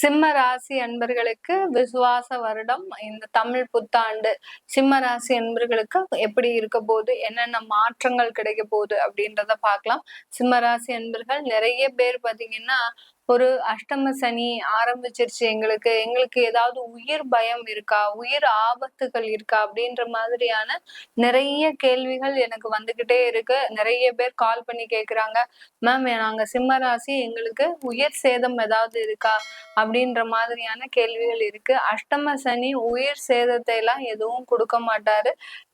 சிம்ம ராசி அன்பர்களுக்கு விசுவாச வருடம் இந்த தமிழ் புத்தாண்டு சிம்ம ராசி அன்பர்களுக்கு எப்படி இருக்க போகுது, என்னென்ன மாற்றங்கள் கிடைக்க போகுது அப்படின்றத பார்க்கலாம். சிம்ம ராசி அன்பர்கள் நிறைய பேர் பாத்தீங்கன்னா ஒரு அஷ்டம சனி ஆரம்பிச்சிருச்சு, எங்களுக்கு ஏதாவது உயிர் பயம் இருக்கா, உயிர் ஆபத்துகள் இருக்கா அப்படின்ற மாதிரியான நிறைய கேள்விகள் எனக்கு வந்துகிட்டே இருக்கு. நிறைய பேர் கால் பண்ணி கேக்குறாங்க, மேம் நாங்க சிம்ம ராசி, எங்களுக்கு உயிர் சேதம் ஏதாவது இருக்கா அப்படின்ற மாதிரியான கேள்விகள் இருக்கு. அஷ்டம சனி உயிர் சேதத்தை எல்லாம் எதுவும் கொடுக்க மாட்டாரு,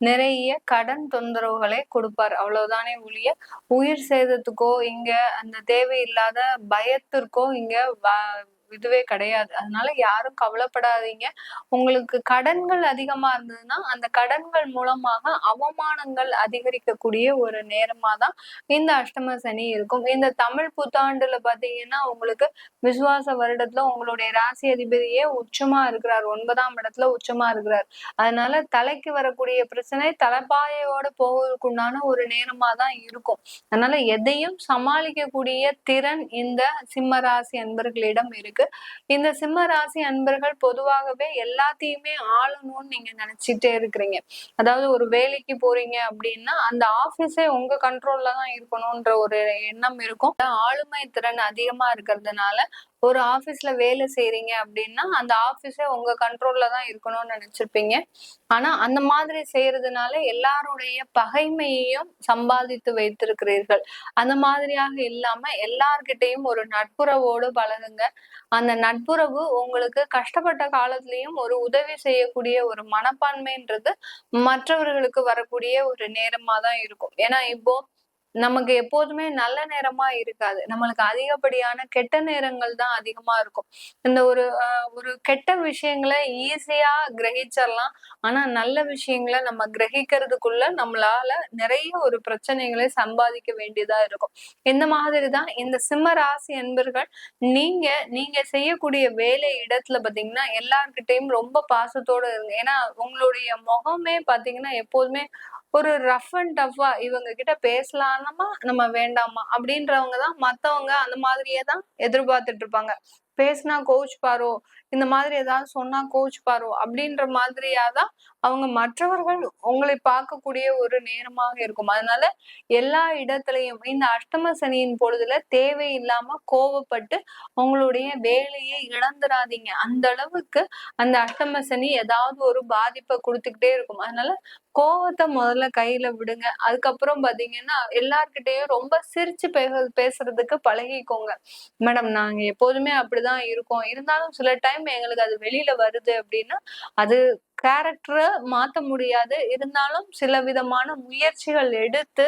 நிறைய கடன் தொந்தரவுகளை கொடுப்பார், அவ்வளவுதானே ஒழிய உயிர் சேதத்துக்கோ இங்க அந்த தேவையில்லாத பயத்திற்கோ இங்க இதுவே கிடையாது. அதனால யாரும் கவலைப்படாதீங்க. உங்களுக்கு கடன்கள் அதிகமா இருந்ததுன்னா அந்த கடன்கள் மூலமாக அவமானங்கள் அதிகரிக்கக்கூடிய ஒரு நேரமா தான் இந்த அஷ்டம சனி இருக்கும். இந்த தமிழ் புத்தாண்டுல பாத்தீங்கன்னா உங்களுக்கு விசுவாச வருடத்துல உங்களுடைய ராசி அதிபதியே உச்சமா இருக்கிறார், 9ஆம் இடத்துல உச்சமா இருக்கிறார். அதனால தலைக்கு வரக்கூடிய பிரச்சனை தலைப்பாயோட போவதற்குண்டான ஒரு நேரமா தான் இருக்கும். அதனால எதையும் சமாளிக்கக்கூடிய திறன் இந்த சிம்ம ராசி அன்பர்களிடம் இருக்கு. இந்த சிம்ம ராசி அன்பர்கள் பொதுவாகவே எல்லாத்தையுமே ஆளணும்னு நீங்க நினைச்சிட்டே இருக்கிறீங்க. அதாவது ஒரு வேலைக்கு போறீங்க அப்படின்னா அந்த ஆபீஸே உங்க கண்ட்ரோல்ல தான் இருக்கணும்ன்ற ஒரு எண்ணம் இருக்கும். ஆளுமை திறன் அதிகமா இருக்கிறதுனால ஒரு ஆபீஸ்ல வேலை செய்யறீங்க அப்படின்னா அந்த ஆபீஸே உங்க கண்ட்ரோல்ல தான் இருக்கணும்னு நினைச்சிருப்பீங்க. ஆனா அந்த மாதிரி செய்யறதுனால எல்லாருடைய பகைமையையும் சம்பாதித்து வைத்திருக்கிறீர்கள். அந்த மாதிரியாக இல்லாம எல்லார்கிட்டையும் ஒரு நட்புறவோடு பழகுங்க. அந்த நட்புறவு உங்களுக்கு கஷ்டப்பட்ட காலத்திலயும் ஒரு உதவி செய்யக்கூடிய ஒரு மனப்பான்மைன்றது மற்றவர்களுக்கு வரக்கூடிய ஒரு நேரமா தான் இருக்கும். ஏன்னா இப்போ நமக்கு எப்போதுமே நல்ல நேரமா இருக்காது, நம்மளுக்கு அதிகப்படியான கெட்ட நேரங்கள் தான் அதிகமா இருக்கும். இந்த ஒரு கெட்ட விஷயங்களை ஈஸியா கிரகிச்சிடலாம், ஆனா நல்ல விஷயங்களை நம்ம கிரகிக்கிறதுக்குள்ள நம்மளால நிறைய ஒரு பிரச்சனைகளை சம்பாதிக்க வேண்டியதா இருக்கும். இந்த மாதிரிதான் இந்த சிம்ம ராசி என்பர்கள் நீங்க செய்யக்கூடிய வேலை இடத்துல பாத்தீங்கன்னா எல்லார்கிட்டையும் ரொம்ப பாசத்தோட இருங்க. ஏன்னா உங்களுடைய முகமே பாத்தீங்கன்னா எப்போதுமே ஒரு ரஃப் அண்ட் டஃபா, இவங்க கிட்ட பேசலாமா நம்ம வேண்டாமா அப்படின்றவங்கதான் மத்தவங்க அந்த மாதிரியே தான் எதிர்பார்த்துட்டு இருப்பாங்க. பேசினா கோச் பாரோ, இந்த மாதிரி ஏதாவது சொன்னா கோச் பாரோ அப்படின்ற மாதிரியாதான் அவங்க மற்றவர்கள் உங்களை பார்க்கக்கூடிய ஒரு நேரமாக இருக்கும். அதனால எல்லா இடத்துலயும் இந்த அஷ்டம சனியின் பொழுதுல தேவையில்லாம கோவப்பட்டு உங்களுடைய வேலையை இழந்துடாதீங்க. அந்த அளவுக்கு அந்த அஷ்டம சனி ஏதாவது ஒரு பாதிப்பை கொடுத்துக்கிட்டே இருக்கும். அதனால கோவத்தை முதல்ல கையில விடுங்க. அதுக்கப்புறம் பாத்தீங்கன்னா எல்லார்கிட்டையும் ரொம்ப சிரிச்சு பேசுறதுக்கு பழகிக்கோங்க. மேடம் நாங்க எப்போதுமே அப்படிதான் இருக்கோம், இருந்தாலும் சில டைம் எங்களுக்கு அது வெளியில வருது அப்படின்னா அது கேரக்டரை மாத்த முடியாது, இருந்தாலும் சில விதமான முயற்சிகள் எடுத்து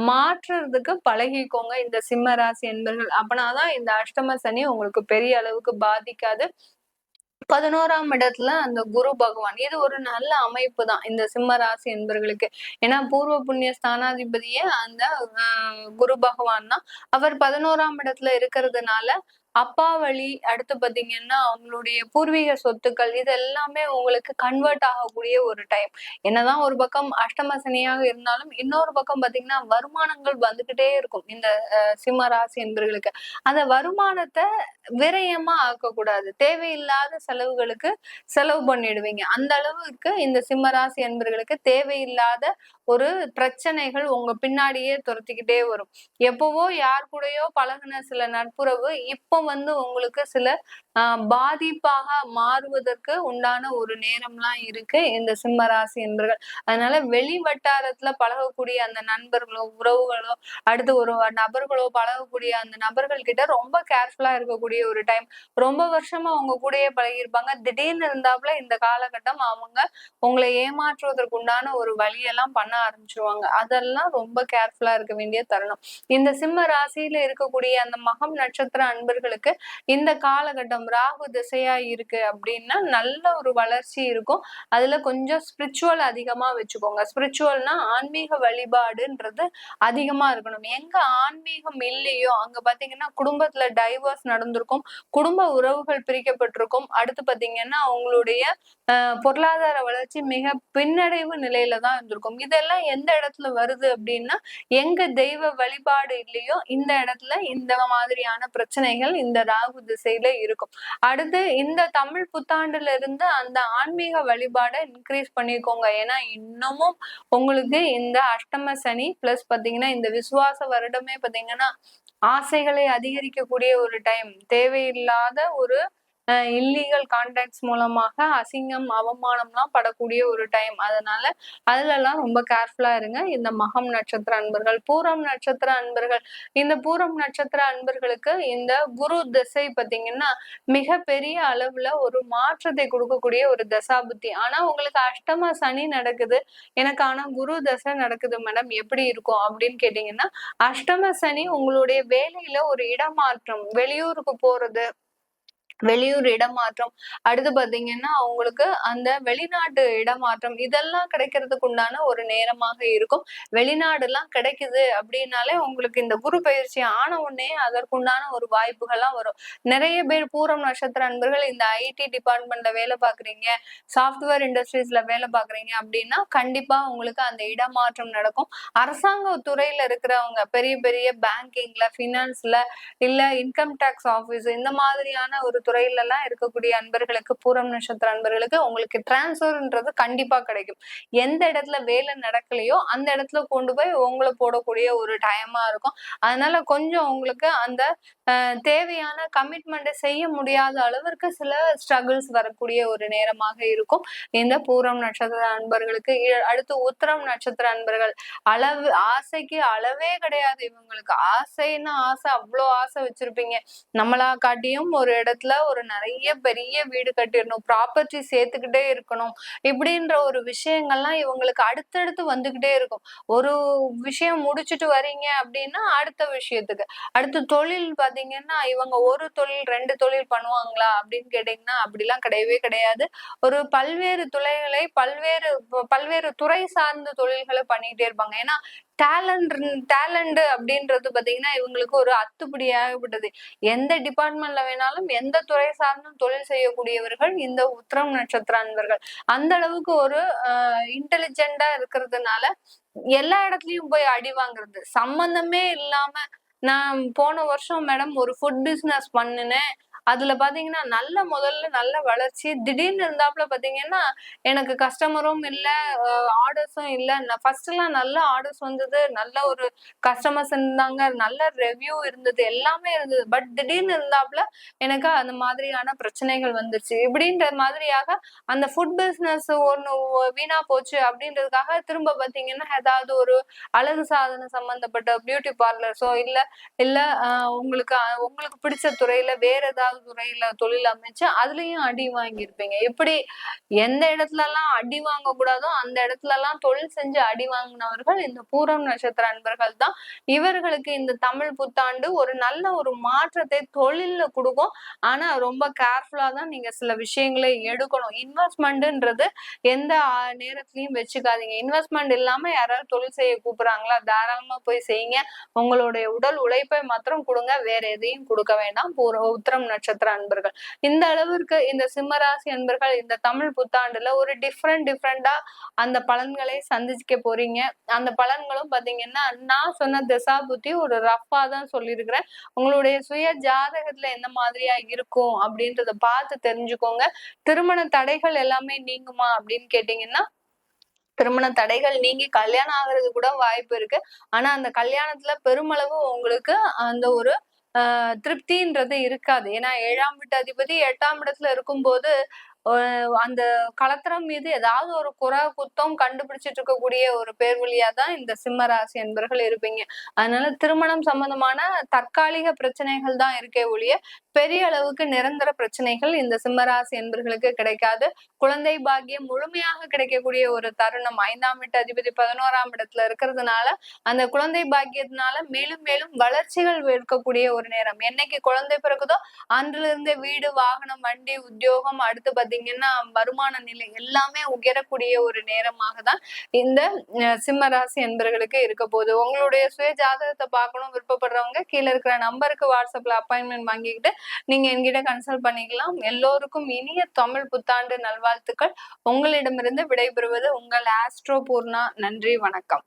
மாற்றுறதுக்கு பழகிக்கோங்க இந்த சிம்ம ராசி என்பர்கள். அப்பனாதான் இந்த அஷ்டம சனி உங்களுக்கு பெரிய அளவுக்கு பாதிக்காது. 11ஆம் இடத்துல அந்த குரு பகவான், இது ஒரு நல்ல அமைப்பு தான் இந்த சிம்ம ராசி என்பர்களுக்கு. ஏன்னா பூர்வ புண்ணிய ஸ்தானாதிபதியே அந்த குரு பகவான் தான். அவர் 11ஆம் இடத்துல இருக்கிறதுனால அப்பா வழி, அடுத்து பாத்தீங்கன்னா அவங்களுடைய பூர்வீக சொத்துக்கள், இது எல்லாமே உங்களுக்கு கன்வெர்ட் ஆகக்கூடிய ஒரு டைம். என்னதான் ஒரு பக்கம் அஷ்டம சனியாக இருந்தாலும் இன்னொரு பக்கம் பாத்தீங்கன்னா வருமானங்கள் வந்துகிட்டே இருக்கும் இந்த சிம்ம ராசி என்பர்களுக்கு. அந்த வருமானத்தை விரயமா ஆக்கக்கூடாது, தேவையில்லாத செலவுகளுக்கு செலவு பண்ணிடுவீங்க. அந்த அளவுக்கு இந்த சிம்ம ராசி என்பர்களுக்கு தேவையில்லாத ஒரு பிரச்சனைகள் உங்க பின்னாடியே துரத்திக்கிட்டே வரும். எப்பவோ யார் கூடயோ பழகுன சில நட்புறவு இப்போ உங்களுக்கு சில பாதிப்பாக மாறுவதற்கு உண்டான ஒரு நேரம்லாம் இருக்கு இந்த சிம்ம ராசி என்பர்கள். அதனால வெளி வட்டாரத்துல பழகக்கூடிய அந்த நண்பர்களோ உறவுகளோ அடுத்து ஒரு நபர்களோ பழகக்கூடிய அந்த நபர்கள் கிட்ட ரொம்ப கேர்ஃபுல்லா இருக்கக்கூடிய ஒரு டைம். ரொம்ப வருஷமா அவங்க கூடயே பழகிருப்பாங்க, திடீர்னு இருந்தாப்புல இந்த காலகட்டம் அவங்க உங்களை ஏமாற்றுவதற்கு உண்டான ஒரு வழியெல்லாம் பண்ண ஆரம்பிச்சிருவாங்க. அதெல்லாம் ரொம்ப கேர்ஃபுல்லா இருக்க வேண்டிய தருணம். இந்த சிம்ம ராசியில இருக்கக்கூடிய அந்த மகம் நட்சத்திர அன்பர்களுக்கு இந்த காலகட்டம் ராகு திசையா இருக்கு அப்படின்னா நல்ல ஒரு வளர்ச்சி இருக்கும். அதுல கொஞ்சம் ஸ்பிரிச்சுவல் அதிகமா வச்சுக்கோங்க. ஸ்பிரிச்சுவல்னா ஆன்மீக வழிபாடுன்றது அதிகமா இருக்கணும். எங்க ஆன்மீகம் இல்லையோ அங்க பாத்தீங்கன்னா குடும்பத்துல டைவர்ஸ் நடந்திருக்கும், குடும்ப உறவுகள் பிரிக்கப்பட்டிருக்கும். அடுத்து பாத்தீங்கன்னா அவங்களுடைய பொருளாதார வளர்ச்சி மிக பின்னடைவு நிலையில தான் இருந்திருக்கும். இதெல்லாம் எந்த இடத்துல வருது அப்படின்னா எங்க தெய்வ வழிபாடு இல்லையோ இந்த இடத்துல இந்த மாதிரியான பிரச்சனைகள் இந்த ராகு திசையில இருக்கும். அடுத்து இந்த தமிழ் புத்தாண்டுல இருந்து அந்த ஆன்மீக வழிபாடை இன்க்ரீஸ் பண்ணிக்கோங்க. ஏன்னா இன்னமும் உங்களுக்கு இந்த அஷ்டம சனி பிளஸ் பாத்தீங்கன்னா இந்த விசுவாச வருடமே பாத்தீங்கன்னா ஆசைகளை அதிகரிக்கக்கூடிய ஒரு டைம், தேவையில்லாத ஒரு இல்லீகல் கான்டாக்ட்ஸ் மூலமாக அசிங்கம் அவமானம்லாம் படக்கூடிய ஒரு டைம். அதனால அதுல எல்லாம் ரொம்ப கேர்ஃபுல்லா இருங்க. இந்த மகம் நட்சத்திர அன்பர்கள், பூரம் நட்சத்திர அன்பர்கள், இந்த பூரம் நட்சத்திர அன்பர்களுக்கு இந்த குரு திசை பாத்தீங்கன்னா மிக பெரிய அளவுல ஒரு மாற்றத்தை கொடுக்கக்கூடிய ஒரு தசாபுத்தி. ஆனா உங்களுக்கு அஷ்டம சனி நடக்குது, எனக்கு ஆனா குரு தசை நடக்குது மேடம், எப்படி இருக்கும் அப்படின்னு கேட்டீங்கன்னா, அஷ்டம சனி உங்களுடைய வேலையில ஒரு இடமாற்றம், வெளியூருக்கு போறது, வெளியூர் இடமாற்றம், அடுத்து பாத்தீங்கன்னா அவங்களுக்கு அந்த வெளிநாட்டு இடமாற்றம், இதெல்லாம் கிடைக்கிறதுக்கு உண்டான ஒரு நேரமாக இருக்கும். வெளிநாடு எல்லாம் கிடைக்குது அப்படின்னாலே உங்களுக்கு இந்த குரு பயிற்சி ஆன உடனே அதற்குண்டான ஒரு வாய்ப்புகள்லாம் வரும். நிறைய பேர் பூரம் நட்சத்திர அன்பர்கள் இந்த ஐடி டிபார்ட்மெண்ட்ல வேலை பாக்குறீங்க, சாஃப்ட்வேர் இண்டஸ்ட்ரீஸ்ல வேலை பாக்குறீங்க அப்படின்னா கண்டிப்பா உங்களுக்கு அந்த இடமாற்றம் நடக்கும். அரசாங்க துறையில இருக்கிறவங்க, பெரிய பெரிய பேங்கிங்ல, பினான்ஸ்ல, இல்ல இன்கம் டேக்ஸ் ஆபீஸ், இந்த மாதிரியான ஒரு துறையில எல்லாம் இருக்கக்கூடிய அன்பர்களுக்கு, பூரம் நட்சத்திர அன்பர்களுக்கு உங்களுக்கு டிரான்ஸ்ஃபர்ன்றது கண்டிப்பா கிடைக்கும். எந்த இடத்துல வேலை நடக்கலையோ அந்த இடத்துல கொண்டு போய் உங்களை போடக்கூடிய ஒரு டைமா இருக்கும். அதனால கொஞ்சம் உங்களுக்கு அந்த தேவையான கமிட்மெண்ட் செய்ய முடியாத அளவிற்கு சில ஸ்ட்ரகிள்ஸ் வரக்கூடிய ஒரு நேரமாக இருக்கும் இந்த பூரம் நட்சத்திர அன்பர்களுக்கு. அடுத்து உத்திரம் நட்சத்திர அன்பர்கள், ஆசைக்கு அளவே கிடையாது இவங்களுக்கு. ஆசைன்னா ஆசை, அவ்வளோ ஆசை வச்சிருப்பீங்க. நம்மளா காட்டியும் ஒரு இடத்துல ஒரு நிறைய பெரிய வீடு கட்டிடணும், ப்ராப்பர்ட்டி சேர்த்துக்கிட்டே இருக்கணும், இப்படின்ற ஒரு விஷயங்கள்லாம் இவங்களுக்கு அடுத்தடுத்து வந்துகிட்டே இருக்கும். ஒரு விஷயம் முடிச்சுட்டு வரீங்க அப்படின்னா அடுத்த விஷயத்துக்கு, அடுத்து தொழில் பாத்தீங்கன்னா இவங்க ஒரு தொழில் 2 தொழில் பண்ணுவாங்களா அப்படின்னு கேட்டீங்கன்னா அப்படிலாம் கிடையவே கிடையாது. ஒரு பல்வேறு துறைகளை பல்வேறு துறை சார்ந்த தொழில்களை பண்ணிட்டே இருப்பாங்க. ஏன்னா டேலண்ட் அப்படின்றது பாத்தீங்கன்னா இவங்களுக்கு ஒரு அத்துப்படியாகப்பட்டது. எந்த டிபார்ட்மெண்ட்ல வேணாலும் எந்த துறை சார்ந்தும் தொழில் செய்யக்கூடியவர்கள் இந்த உத்திரம் நட்சத்திர அன்பர்கள். அந்த அளவுக்கு ஒரு இன்டெலிஜென்டா இருக்கிறதுனால எல்லா இடத்துலயும் போய் அடி வாங்குறது, சம்பந்தமே இல்லாம. நான் போன வருஷம் மேடம் ஒரு ஃபுட் பிசினஸ் பண்ணினேன். அதுல பாத்தீங்கன்னா முதல்ல நல்ல வளர்ச்சி, திடீர்னு இருந்தாப்புல பாத்தீங்கன்னா எனக்கு கஸ்டமரும் இல்ல, ஆர்டர்ஸும் இல்ல. ஃபர்ஸ்ட் எல்லாம் நல்ல ஆர்டர்ஸ் வந்தது, நல்ல ஒரு கஸ்டமர்ஸ் இருந்தாங்க, நல்ல ரெவ்யூ இருந்தது, எல்லாமே இருந்தது. பட் திடீர்னு இருந்தாப்புல எனக்கு அந்த மாதிரியான பிரச்சனைகள் வந்துருச்சு. இப்படின்ற மாதிரியாக அந்த ஃபுட் பிசினஸ் ஒண்ணு வீணா போச்சு அப்படின்றதுக்காக திரும்ப பாத்தீங்கன்னா ஏதாவது ஒரு அழகு சாதனை சம்பந்தப்பட்ட பியூட்டி பார்லர்ஸோ இல்ல இல்ல உங்களுக்கு உங்களுக்கு பிடிச்ச துறையில வேற ஏதாவது துறையில தொழில் அமைச்சு அதுலயும் அடி வாங்கியிருப்பீங்க. எப்படி எந்த இடத்துல எல்லாம் அடி வாங்க கூடாதோ அந்த இடத்துல எல்லாம் தொழில் செஞ்சு அடி வாங்கினவர்கள் இந்த பூரம் நட்சத்திர அன்பர்கள் தான். இவர்களுக்கு இந்த தமிழ் புத்தாண்டு ஒரு நல்ல ஒரு மாற்றத்தை தொழில்ல கொடுக்கும். ஆனா ரொம்ப கேர்ஃபுல்லா தான் நீங்க சில விஷயங்களை எடுக்கணும். இன்வெஸ்ட்மெண்ட்ன்றது எந்த நேரத்திலயும் வச்சுக்காதீங்க. இன்வெஸ்ட்மெண்ட் இல்லாம யாராவது தொழில் செய்ய கூப்பிடுறாங்களா, தாராளமா போய் செய்யுங்க. உங்களுடைய உடல் உழைப்பை மாத்திரம் கொடுங்க, வேற எதையும் கொடுக்க வேண்டாம். உத்திரம் நட்சத்திர அன்பர்கள் இந்த அளவிற்கு இந்த சிம்மராசி அன்பர்கள் இந்த தமிழ் புத்தாண்டுல ஒரு டிஃப்ரெண்டா அந்த பலன்களை சந்திக்க போறீங்க. அந்த பலன்களும் பாத்தீங்கன்னா நான் சொன்ன திசா புத்தி ஒரு ரஃபா தான் சொல்லியிருக்கிறேன். உங்களுடைய சுய ஜாதகத்துல எந்த மாதிரியா இருக்கும் அப்படின்றத பார்த்து தெரிஞ்சுக்கோங்க. திருமண தடைகள் எல்லாமே நீங்குமா அப்படின்னு கேட்டீங்கன்னா திருமண தடைகள் நீங்கி கல்யாணம் ஆகுறது கூட வாய்ப்பு இருக்கு. ஆனா அந்த கல்யாணத்துல பெருமளவு உங்களுக்கு அந்த ஒரு திருப்தின்றது இருக்காது. ஏன்னா 7ஆம் வீட்டு அதிபதி 8ஆம் இடத்துல இருக்கும்போது அந்த கலத்திரம் மீது ஏதாவது ஒரு குத்தம் கண்டுபிடிச்சிட்டு இருக்கக்கூடிய ஒரு பேர் வழியா தான் இந்த சிம்ம ராசி என்பர்கள் இருப்பீங்க. அதனால திருமணம் சம்பந்தமான தற்காலிக பிரச்சனைகள் தான் இருக்கே ஒழிய பெரிய அளவுக்கு நிரந்தர பிரச்சனைகள் இந்த சிம்மராசி என்பர்களுக்கு கிடைக்காது. குழந்தை பாக்கியம் முழுமையாக கிடைக்கக்கூடிய ஒரு தருணம். 5ஆம் வீட்டு அதிபதி 11ஆம் இடத்துல இருக்கிறதுனால அந்த குழந்தை பாக்கியத்தினால மேலும் மேலும் வளர்ச்சிகள் இருக்கக்கூடிய ஒரு நேரம். என்னைக்கு குழந்தை பிறகுதோ அன்றிலிருந்து வீடு, வாகனம், வண்டி, உத்தியோகம், அடுத்து பாத்தீங்கன்னா வருமான நிலை எல்லாமே உயரக்கூடிய ஒரு நேரமாக தான் இந்த சிம்ம ராசி என்பர்களுக்கு இருக்க போகுது. உங்களுடைய சுய ஜாதகத்தை பார்க்கணும் விருப்பப்படுறவங்க கீழே இருக்கிற நம்பருக்கு வாட்ஸ்அப்ல அப்பாயின்மெண்ட் வாங்கிக்கிட்டு நீங்க என்கிட்ட கன்சல்ட் பண்ணிக்கலாம். எல்லோருக்கும் இனிய தமிழ் புத்தாண்டு நல்வாழ்த்துக்கள். உங்களிடமிருந்து விடைபெறுவது உங்கள் ஆஸ்ட்ரோ பூர்ணா. நன்றி, வணக்கம்.